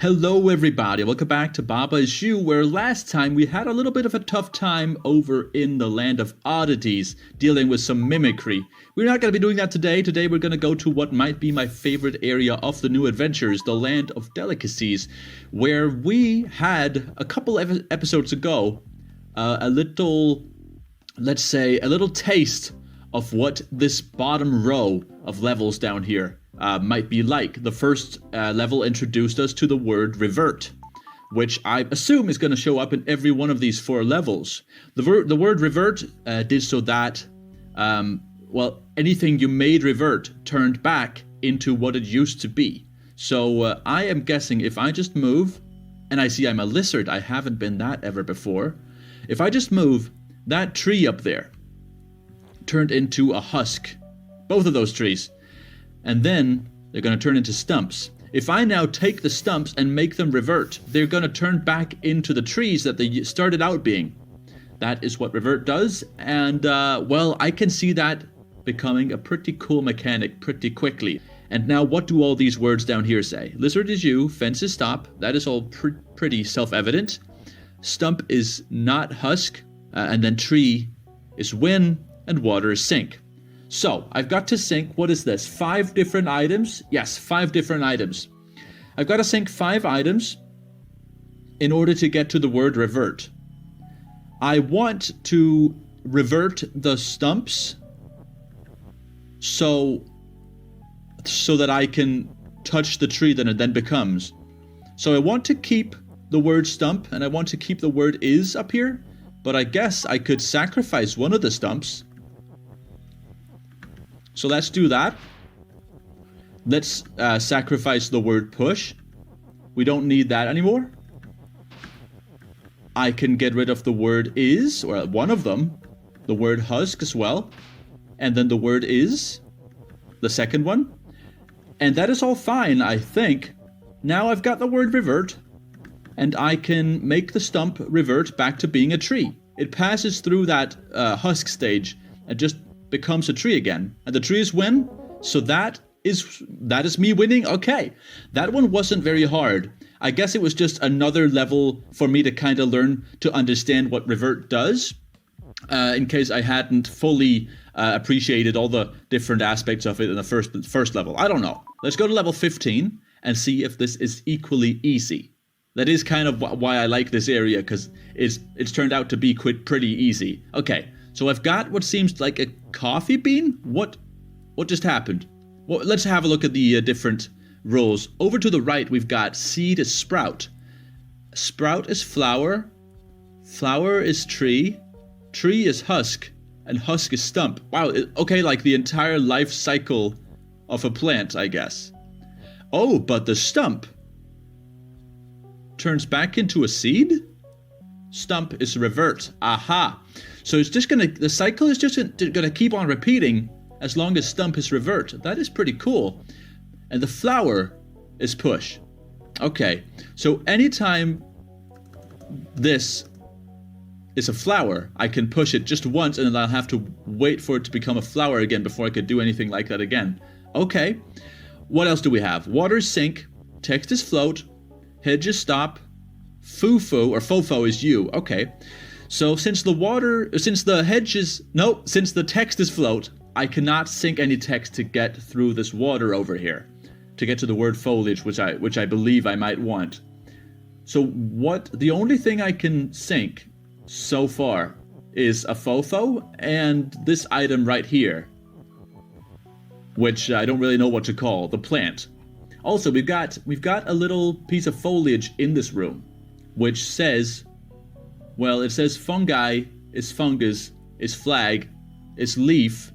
Hello everybody, welcome back to Baba and Geoguessr, where last time we had a little bit of a tough time over in the land of oddities, dealing with some mimicry. We're not going to be doing that today. Today we're going to go to what might be my favorite area of the new adventures, the land of delicacies, where we had a couple of episodes ago a little, let's say, a little taste of what this bottom row of levels down here might be like. The first level introduced us to the word revert, which I assume is going to show up in every one of these 4 levels. The word revert did so that, well, anything you made revert turned back into what it used to be. So I am guessing if I just move, and I see I'm a lizard, I haven't been that ever before. If I just move, that tree up there turned into a husk. Both of those trees. And then they're going to turn into stumps. If I now take the stumps and make them revert, they're going to turn back into the trees that they started out being. That is what revert does, and well, I can see that becoming a pretty cool mechanic pretty quickly. And now what do all these words down here say? Lizard is you, fence is stop, that is all pretty self-evident. Stump is not husk, and then tree is win, and water is sink. So, I've got to sync, what is this, 5 different items? Yes, 5 different items. I've got to sync 5 items in order to get to the word revert. I want to revert the stumps so that I can touch the tree that it then becomes. So I want to keep the word stump, and I want to keep the word is up here, but I guess I could sacrifice one of the stumps. So let's do that. Let's sacrifice the word push. We don't need that anymore. I can get rid of the word is, or one of them. The word husk as well. And then the word is, the second one. And that is all fine, I think. Now I've got the word revert. And I can make the stump revert back to being a tree. It passes through that husk stage and just becomes a tree again, and the trees win. So that is me winning. Okay, that one wasn't very hard. I guess it was just another level for me to kind of learn to understand what revert does, in case I hadn't fully appreciated all the different aspects of it in the first level. I don't know. Let's go to level 15 and see if this is equally easy. That is kind of why I like this area, because it's turned out to be pretty easy. Okay. So I've got what seems like a coffee bean? What just happened? Well, let's have a look at the different roles. Over to the right, we've got seed is sprout. Sprout is flower. Flower is tree. Tree is husk. And husk is stump. Wow, okay, like the entire life cycle of a plant, I guess. Oh, but the stump turns back into a seed? Stump is revert. Aha. So it's just the cycle is just gonna keep on repeating as long as stump is revert. That is pretty cool. And the flower is push. Okay, so anytime this is a flower, I can push it just once and then I'll have to wait for it to become a flower again before I could do anything like that again. Okay, what else do we have? Water is sink, text is float, hedge is stop, foo-foo or fofo is you. Okay. So since the text is float, I cannot sync any text to get through this water over here, to get to the word foliage, which I believe I might want. So the only thing I can sync so far is a fofo and this item right here, which I don't really know what to call, the plant. Also, we've got a little piece of foliage in this room, which says, well, it says fungi is fungus, is flag, is leaf,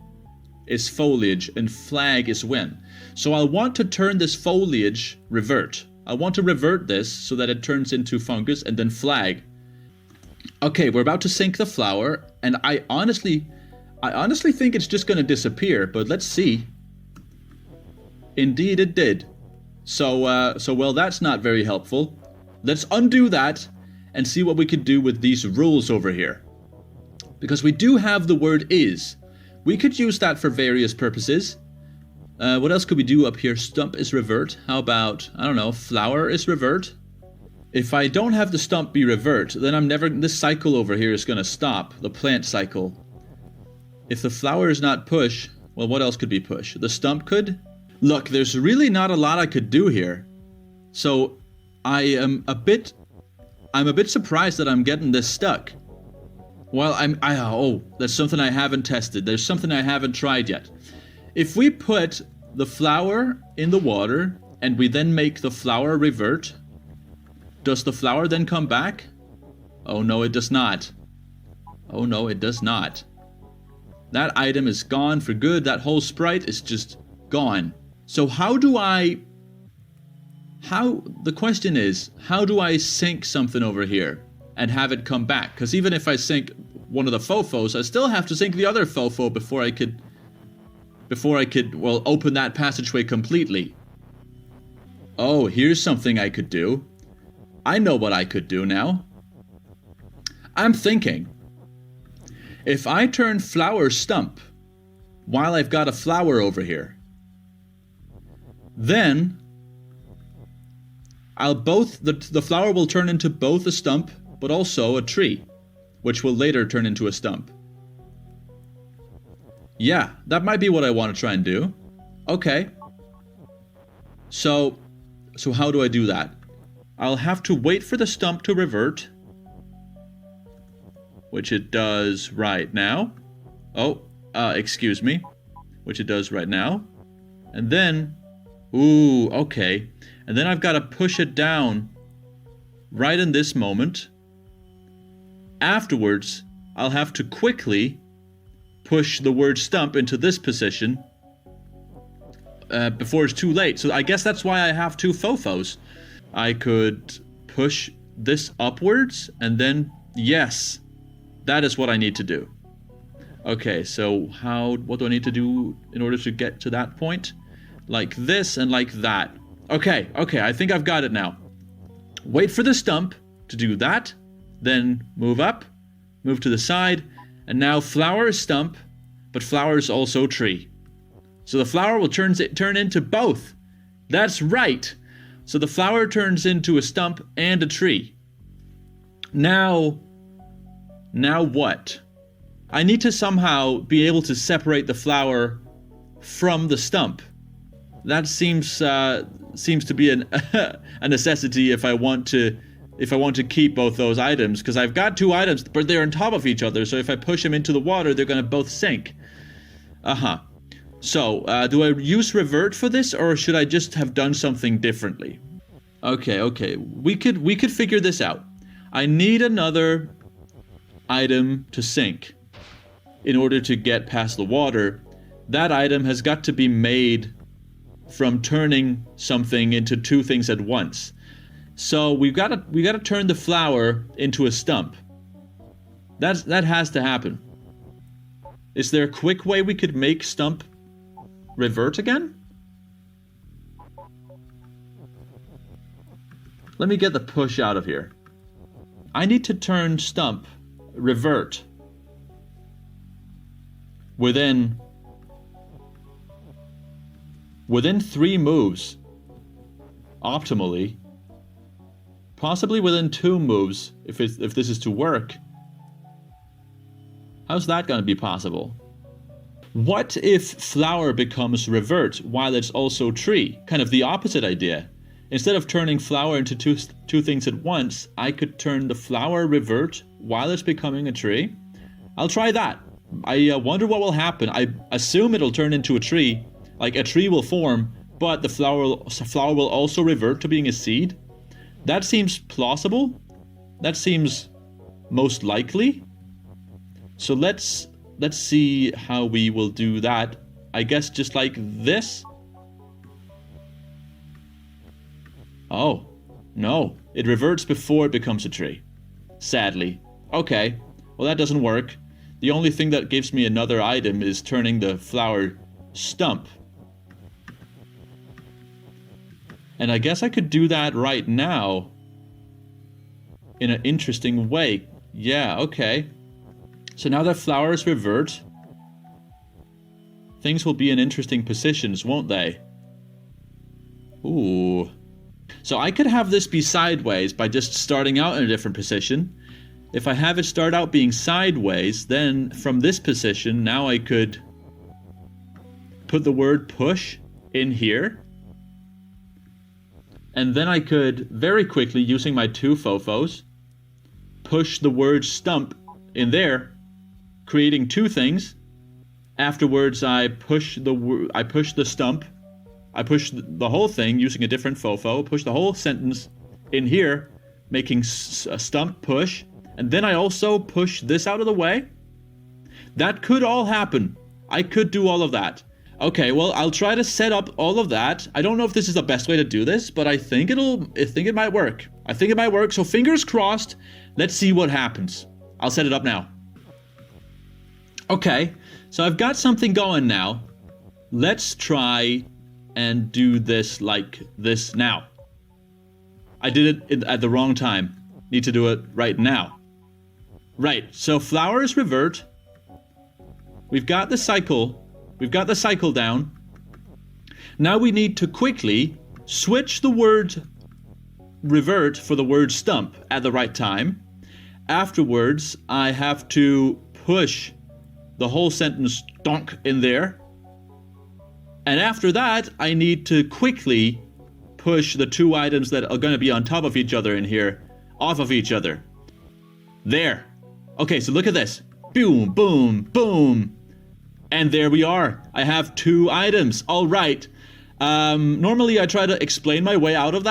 is foliage, and flag is win. So I want to turn this foliage revert. I want to revert this so that it turns into fungus and then flag. Okay, we're about to sync the flower, and I honestly think it's just going to disappear, but let's see. Indeed it did. So well, that's not very helpful. Let's undo that and see what we could do with these rules over here. Because we do have the word is. We could use that for various purposes. What else could we do up here? Stump is revert. How about, I don't know, flower is revert? If I don't have the stump be revert, then I'm never, this cycle over here is going to stop, the plant cycle. If the flower is not push, well, what else could be push? The stump could? Look, there's really not a lot I could do here. So I'm a bit surprised that I'm getting this stuck. Well, oh, that's something I haven't tested. There's something I haven't tried yet. If we put the flower in the water and we then make the flower revert, does the flower then come back? Oh no, it does not. Oh no, it does not. That item is gone for good. That whole sprite is just gone. So the question is, how do I sync something over here and have it come back? Because even if I sync one of the fofos, I still have to sync the other fofo before I could, well, open that passageway completely. Oh, here's something I could do. I know what I could do now. I'm thinking, if I turn flower stump while I've got a flower over here, then the flower will turn into both a stump but also a tree, which will later turn into a stump. Yeah, that might be what I want to try and do. Okay. So how do I do that? I'll have to wait for the stump to revert, which it does right now. Oh, excuse me, which it does right now. And then, ooh, okay. And then I've got to push it down right in this moment. Afterwards, I'll have to quickly push the word stump into this position before it's too late. So I guess that's why I have two fofos. I could push this upwards and then, yes, that is what I need to do. Okay, so what do I need to do in order to get to that point? Like this and like that. Okay, I think I've got it now. Wait for the stump to do that, then move up, move to the side, and now flower is stump, but flower is also tree. So the flower will turn into both. That's right. So the flower turns into a stump and a tree. Now what? I need to somehow be able to separate the flower from the stump. That seems to be a necessity if I want to keep both those items, because I've got two items, but they're on top of each other. So if I push them into the water, they're going to both sink. So do I use revert for this, or should I just have done something differently? Okay. We could figure this out. I need another item to sink in order to get past the water. That item has got to be made from turning something into two things at once. So we got to turn the flower into a stump. That has to happen. Is there a quick way we could make stump revert again? Let me get the push out of here. I need to turn stump revert within 3 moves, optimally. Possibly within 2 moves, if this is to work. How's that going to be possible? What if flower becomes revert while it's also tree? Kind of the opposite idea. Instead of turning flower into two things at once, I could turn the flower revert while it's becoming a tree. I'll try that. I wonder what will happen. I assume it'll turn into a tree. Like a tree will form, but the flower will also revert to being a seed. That seems plausible. That seems most likely. So let's see how we will do that. I guess just like this. Oh, no. It reverts before it becomes a tree. Sadly. Okay. Well, that doesn't work. The only thing that gives me another item is turning the flower stump. And I guess I could do that right now in an interesting way. Yeah, okay. So now that flowers revert, things will be in interesting positions, won't they? Ooh. So I could have this be sideways by just starting out in a different position. If I have it start out being sideways, then from this position, now I could put the word push in here. And then I could, very quickly, using my two fofos, push the word stump in there, creating two things. Afterwards, I push the stump. I push the whole thing using a different fofo, push the whole sentence in here, making a stump push. And then I also push this out of the way. That could all happen. I could do all of that. Okay, well, I'll try to set up all of that. I don't know if this is the best way to do this, but I think it might work. I think it might work, so fingers crossed. Let's see what happens. I'll set it up now. Okay, so I've got something going now. Let's try and do this like this now. I did it at the wrong time. Need to do it right now. Right, so flowers revert. We've got the cycle. We've got the cycle down. Now we need to quickly switch the word revert for the word stump at the right time. Afterwards, I have to push the whole sentence donk in there. And after that, I need to quickly push the two items that are going to be on top of each other in here off of each other. There. Okay, so look at this. Boom, boom, boom. And there we are. I have two items. All right. Normally I try to explain my way out of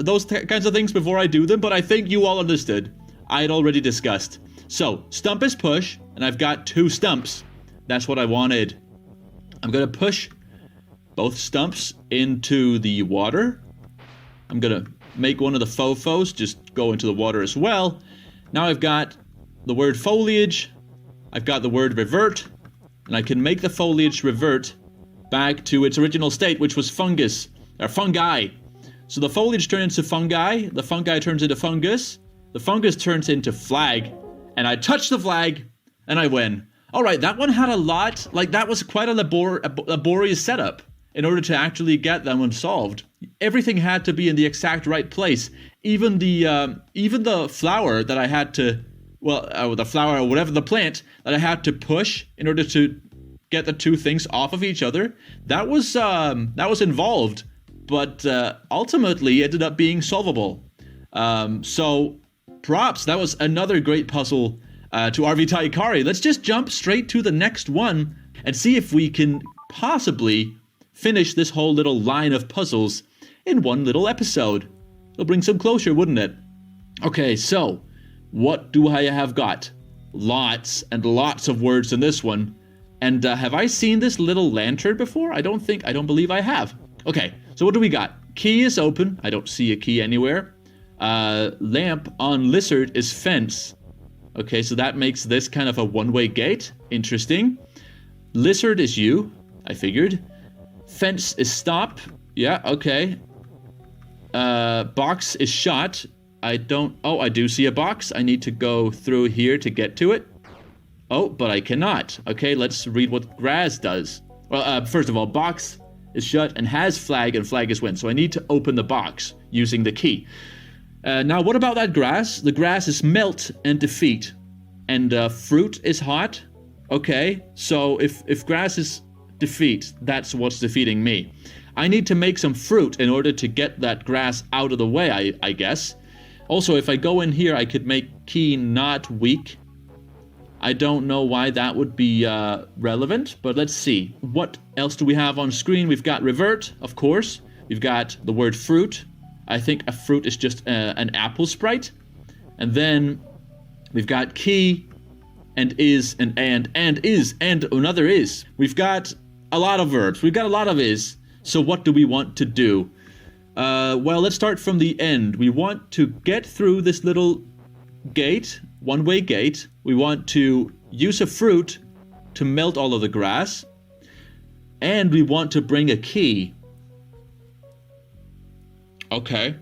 those kinds of things before I do them, but I think you all understood. I had already discussed. So, stump is push, and I've got two stumps. That's what I wanted. I'm going to push both stumps into the water. I'm going to make one of the fofos just go into the water as well. Now I've got the word foliage. I've got the word revert. And I can make the foliage revert back to its original state, which was fungus, or fungi. So the foliage turns into fungi, the fungi turns into fungus, the fungus turns into flag, and I touch the flag, and I win. Alright, that one had a lot, like that was quite a laborious setup in order to actually get that one solved. Everything had to be in the exact right place. Even the flower that I had to, the flower or whatever, the plant that I had to push in order to get the two things off of each other, that was involved, but ultimately ended up being solvable. So props, that was another great puzzle to Arvi Teikari. Let's just jump straight to the next one and see if we can possibly finish this whole little line of puzzles in one little episode. It'll bring some closure, wouldn't it? Okay, so what do I have got? Lots and lots of words in this one. And have I seen this little lantern before? I don't believe I have. Okay, so what do we got? Key is open. I don't see a key anywhere. Lamp on lizard is fence. Okay, so that makes this kind of a one-way gate. Interesting. Lizard is you, I figured. Fence is stop. Yeah, okay. Box is shot. I do see a box. I need to go through here to get to it. Oh, but I cannot. Okay, let's read what grass does. Well, first of all, box is shut and has flag, and flag is win. So I need to open the box using the key. Now, what about that grass? The grass is melt and defeat. And fruit is hot. Okay, so if grass is defeat, that's what's defeating me. I need to make some fruit in order to get that grass out of the way, I guess. Also, if I go in here, I could make key not weak. I don't know why that would be relevant, but let's see. What else do we have on screen? We've got revert, of course. We've got the word fruit. I think a fruit is just an apple sprite. And then we've got key, and is, and is, and another is. We've got a lot of verbs. We've got a lot of is. So what do we want to do? Well, let's start from the end. We want to get through this little gate, one-way gate. We want to use a fruit to melt all of the grass. And we want to bring a key. Okay.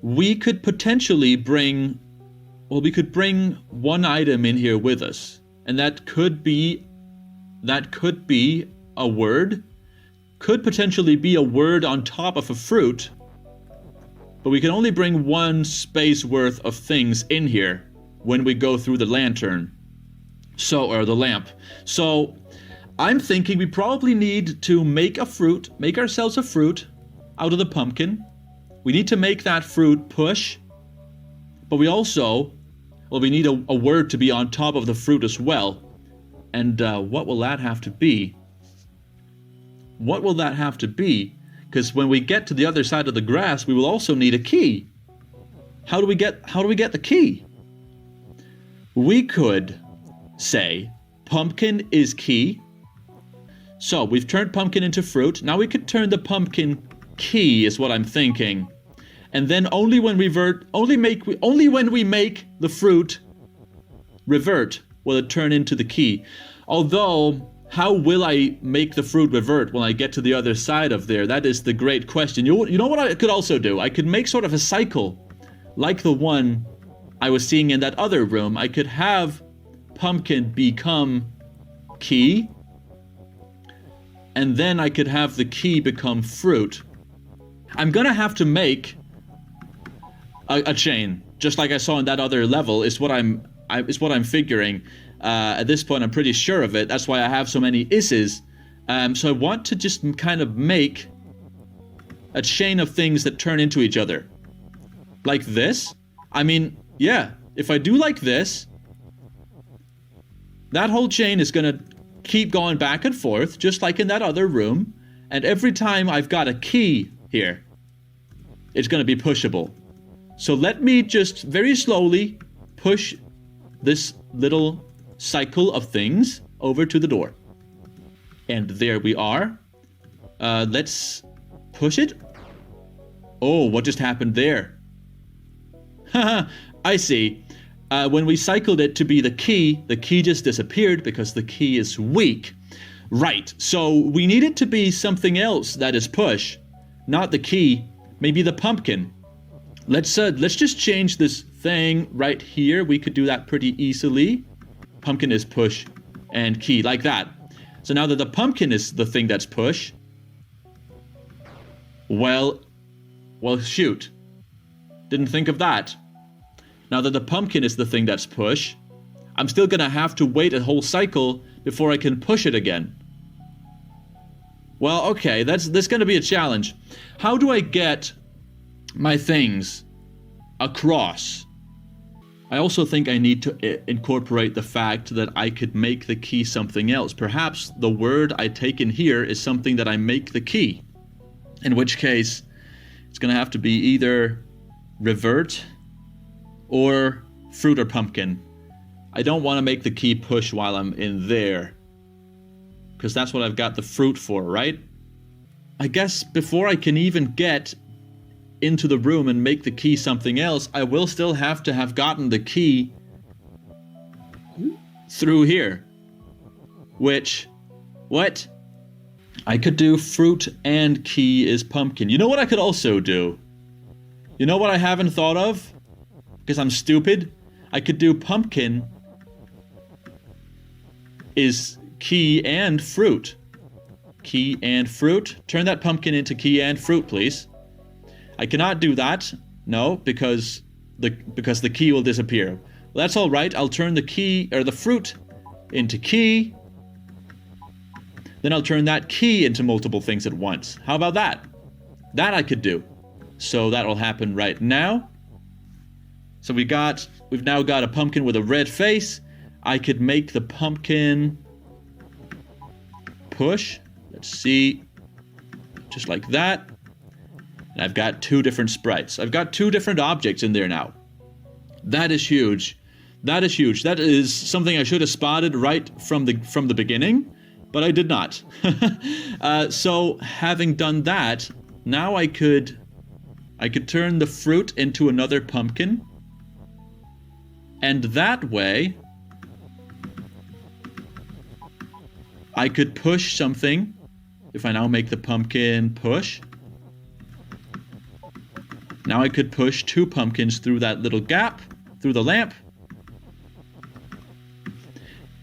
We could potentially bring... Well, we could bring one item in here with us. And that could be that could be a word. Could potentially be a word on top of a fruit. But we can only bring one space worth of things in here when we go through the lantern. Or the lamp. So I'm thinking we probably need to make ourselves a fruit out of the pumpkin. We need to make that fruit push. But we also, we need a word to be on top of the fruit as well. And what will that have to be? What will that have to be? Because when we get to the other side of the grass, we will also need a key. How do we get the key? We could say pumpkin is key. So we've turned pumpkin into fruit. Now we could turn the pumpkin key is what I'm thinking. And then only when we make the fruit revert will it turn into the key. Although, how will I make the fruit revert when I get to the other side of there? That is the great question. You know what I could also do? I could make sort of a cycle like the one I was seeing in that other room. I could have pumpkin become key, and then I could have the key become fruit. I'm gonna have to make a chain, just like I saw in that other level, is what I'm figuring. At this point, I'm pretty sure of it. That's why I have so many is's. So I want to just kind of make a chain of things that turn into each other. Like this. I mean, yeah, if I do like this, that whole chain is going to keep going back and forth, just like in that other room. And every time I've got a key here, it's going to be pushable. So let me just very slowly push this little cycle of things over to the door. And there we are. Let's push it. Oh, what just happened there? Haha, I see. When we cycled it to be the key just disappeared because the key is weak. Right, so we need it to be something else that is push, not the key, maybe the pumpkin. Let's just change this thing right here. We could do that pretty easily. Pumpkin is push and key, like that. So now that the pumpkin is the thing that's push, well, shoot. Didn't think of that. Now that the pumpkin is the thing that's push, I'm still gonna have to wait a whole cycle before I can push it again. Well, okay, that's gonna be a challenge. How do I get my things across? I also think I need to incorporate the fact that I could make the key something else. Perhaps the word I take in here is something that I make the key. In which case, it's going to have to be either revert or fruit or pumpkin. I don't want to make the key push while I'm in there, because that's what I've got the fruit for, right? I guess before I can even get into the room and make the key something else, I will still have to have gotten the key through here. Which, what? I could do fruit and key is pumpkin. You know what I could also do? You know what I haven't thought of? Because I'm stupid? I could do pumpkin is key and fruit. Key and fruit. Turn that pumpkin into key and fruit, please. I cannot do that, no, because the key will disappear. Well, that's all right. I'll turn the key or the fruit into key. Then I'll turn that key into multiple things at once. How about that? That I could do. So that'll happen right now. So we've now got a pumpkin with a red face. I could make the pumpkin push. Let's see. Just like that. And I've got two different sprites. I've got two different objects in there now. That is huge. That is huge. That is something I should have spotted right from the beginning, but I did not. So having done that, now I could turn the fruit into another pumpkin. And that way, I could push something. If I now make the pumpkin push. Now I could push two pumpkins through that little gap, through the lamp.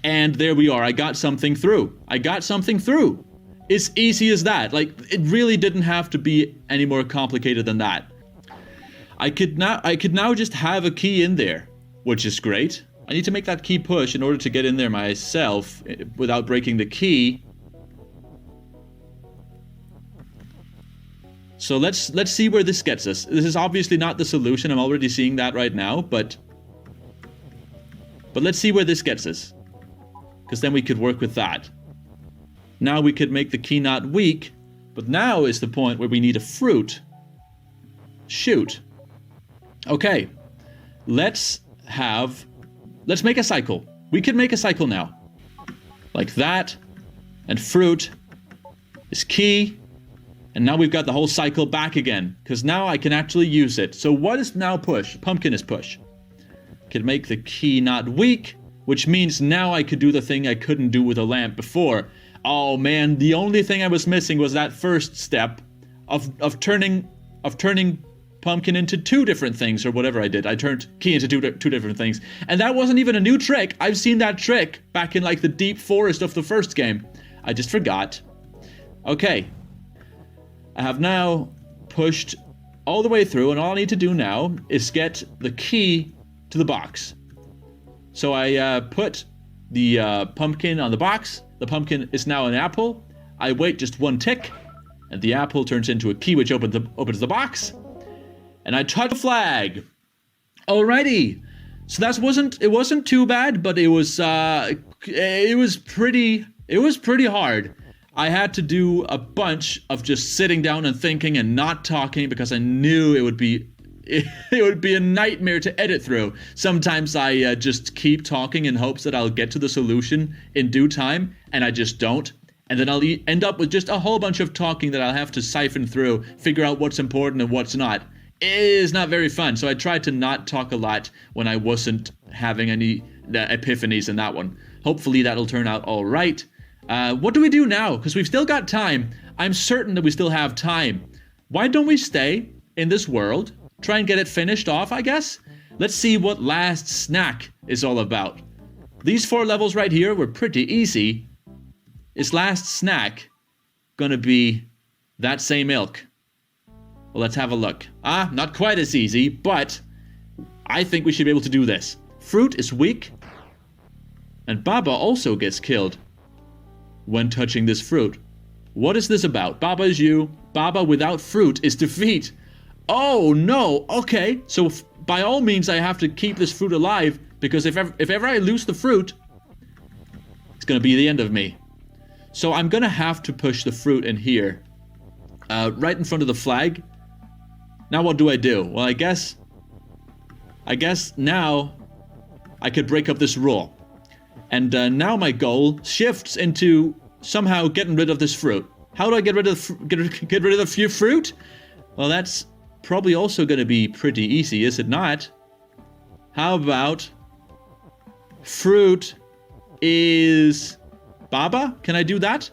And there we are. I got something through. I got something through. It's easy as that. Like, it really didn't have to be any more complicated than that. I could now just have a key in there, which is great. I need to make that key push in order to get in there myself without breaking the key. So let's see where this gets us. This is obviously not the solution. I'm already seeing that right now, but let's see where this gets us. Because then we could work with that. Now we could make the key not weak, but now is the point where we need a fruit. Shoot. Okay. Let's make a cycle. We could make a cycle now. Like that. And fruit is key. And now we've got the whole cycle back again. Because now I can actually use it. So what is now push? Pumpkin is push. Could make the key not weak. Which means now I could do the thing I couldn't do with a lamp before. Oh man, the only thing I was missing was that first step of turning pumpkin into two different things, or whatever I did. I turned key into two different things. And that wasn't even a new trick. I've seen that trick back in like the deep forest of the first game. I just forgot. Okay. I have now pushed all the way through, and all I need to do now is get the key to the box. So I put the pumpkin on the box. The pumpkin is now an apple. I wait just one tick, and the apple turns into a key, which opens the box. And I touch the flag. Alrighty. So it wasn't too bad, but it was pretty hard. I had to do a bunch of just sitting down and thinking and not talking because I knew it would be a nightmare to edit through. Sometimes I just keep talking in hopes that I'll get to the solution in due time, and I just don't. And then I'll end up with just a whole bunch of talking that I'll have to siphon through, figure out what's important and what's not. It is not very fun, so I tried to not talk a lot when I wasn't having any epiphanies in that one. Hopefully that'll turn out all right. What do we do now? Because we've still got time. I'm certain that we still have time. Why don't we stay in this world? Try and get it finished off, I guess. Let's see what Last Snack is all about. These 4 levels right here were pretty easy. Is Last Snack gonna be that same ilk? Well, let's have a look. Not quite as easy, but I think we should be able to do this. Fruit is weak, and Baba also gets killed when touching this fruit. What is this about? Baba is you. Baba without fruit is defeat. Oh no, okay. So by all means I have to keep this fruit alive, because if ever I lose the fruit, it's gonna be the end of me. So I'm gonna have to push the fruit in here. Right in front of the flag. Now what do I do? Well, I guess now I could break up this rule. And now my goal shifts into somehow getting rid of this fruit. How do I get rid of the fruit? Well, that's probably also going to be pretty easy, is it not? How about fruit is Baba? Can I do that?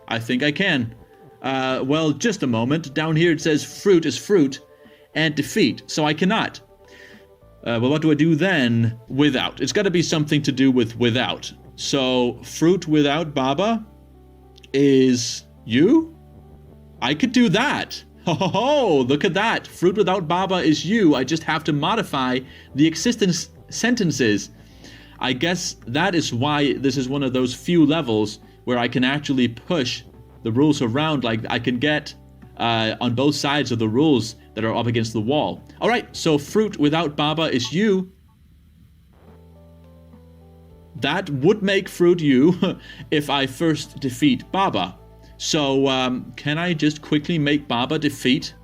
I think I can. Well, just a moment. Down here it says fruit is fruit and defeat, so I cannot. Well, what do I do then? Without. It's got to be something to do with without. So fruit without Baba is you? I could do that. Oh, look at that. Fruit without Baba is you. I just have to modify the existence sentences. I guess that is why this is one of those few levels where I can actually push the rules around. Like I can get on both sides of the rules that are up against the wall. All right, so fruit without Baba is you. That would make fruit you if I first defeat Baba. So can I just quickly make Baba defeat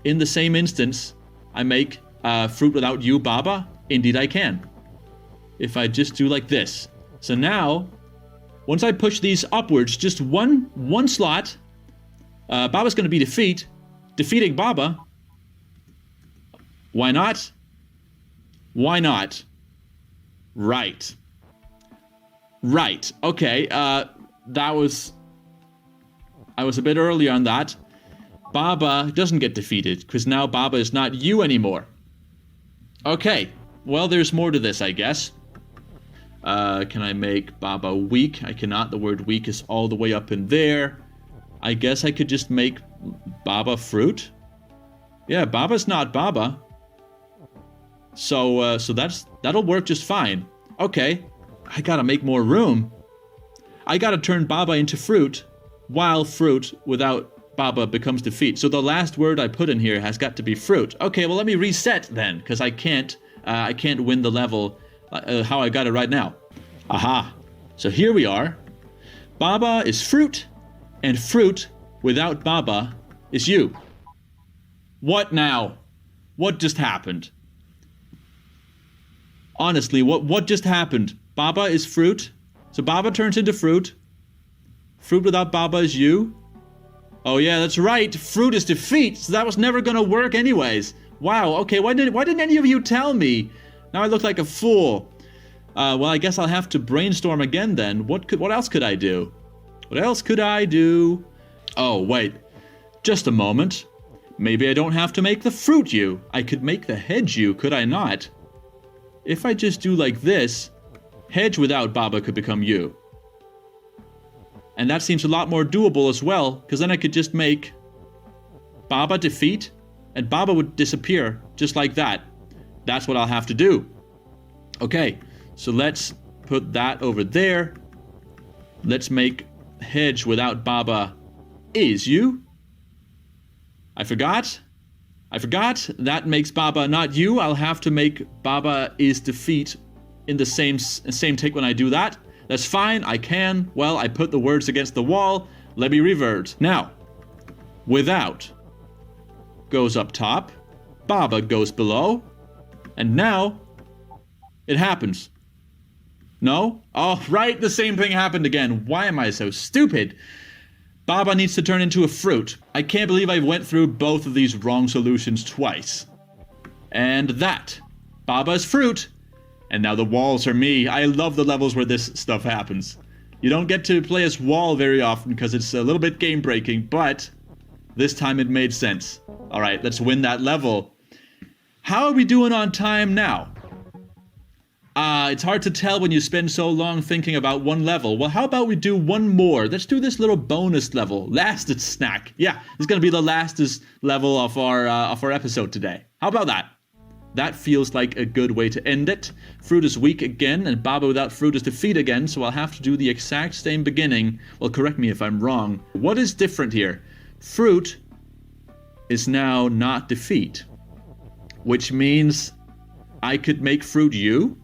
in the same instance I make fruit without you Baba? Indeed I can. If I just do like this. So now, once I push these upwards, just one slot, Baba's going to be defeating Baba. Why not? Why not? Right. Right. Okay. I was a bit early on that. Baba doesn't get defeated because now Baba is not you anymore. Okay. Well, there's more to this, I guess. Can I make Baba weak? I cannot. The word weak is all the way up in there. I guess I could just make Baba fruit. Yeah, Baba's not Baba. So that'll work just fine. Okay, I gotta make more room. I gotta turn Baba into fruit, while fruit without Baba becomes defeat. So the last word I put in here has got to be fruit. Okay, well let me reset then, because I can't win the level how I got it right now. Aha! So here we are. Baba is fruit, and fruit without Baba is you. What now? What just happened? Honestly, what just happened? Baba is fruit. So Baba turns into fruit. Fruit without Baba is you. Oh yeah, that's right. Fruit is defeat. So that was never gonna work anyways. Wow. Okay. Why didn't any of you tell me? Now I look like a fool. Well, I guess I'll have to brainstorm again then. What else could I do? What else could I do? Oh wait, just a moment. Maybe I don't have to make the fruit you. I could make the hedge you, could I not? If I just do like this, hedge without Baba could become you. And that seems a lot more doable as well, because then I could just make Baba defeat, and Baba would disappear, just like that. That's what I'll have to do. Okay, so let's put that over there. Let's make hedge without Baba is you. I forgot. That makes Baba not you. I'll have to make Baba is defeat in the same take when I do that. That's fine. I can. Well, I put the words against the wall. Let me revert. Now, without goes up top. Baba goes below. And now it happens. No? Oh, right. The same thing happened again. Why am I so stupid? Baba needs to turn into a fruit. I can't believe I went through both of these wrong solutions twice. And that. Baba is fruit. And now the walls are me. I love the levels where this stuff happens. You don't get to play as wall very often because it's a little bit game breaking, but this time it made sense. Alright, let's win that level. How are we doing on time now? It's hard to tell when you spend so long thinking about one level. Well, how about we do one more? Let's do this little bonus level. Lastest snack. Yeah, this is going to be the lastest level of our episode today. How about that? That feels like a good way to end it. Fruit is weak again, and Baba without fruit is defeat again, so I'll have to do the exact same beginning. Well, correct me if I'm wrong. What is different here? Fruit is now not defeat, which means I could make fruit you?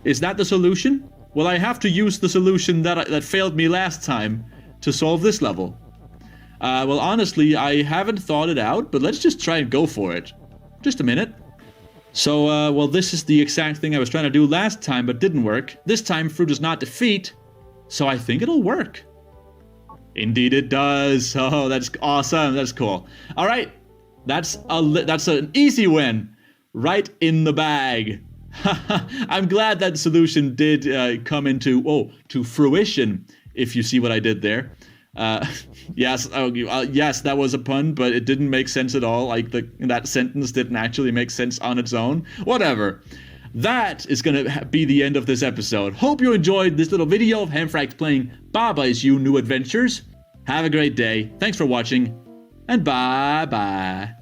Is that the solution? Well, I have to use the solution that failed me last time to solve this level. Well, honestly, I haven't thought it out, but let's just try and go for it. Just a minute. So, well, this is the exact thing I was trying to do last time, but didn't work. This time, fruit is not defeat, so I think it'll work. Indeed it does. Oh, that's awesome. That's cool. All right. That's an easy win. Right in the bag. I'm glad that solution did come into fruition, if you see what I did there. Yes, yes, that was a pun, but it didn't make sense at all. Like that sentence didn't actually make sense on its own. Whatever. That is going to be the end of this episode. Hope you enjoyed this little video of Hamfract playing Baba is You New Adventures. Have a great day. Thanks for watching, and bye-bye.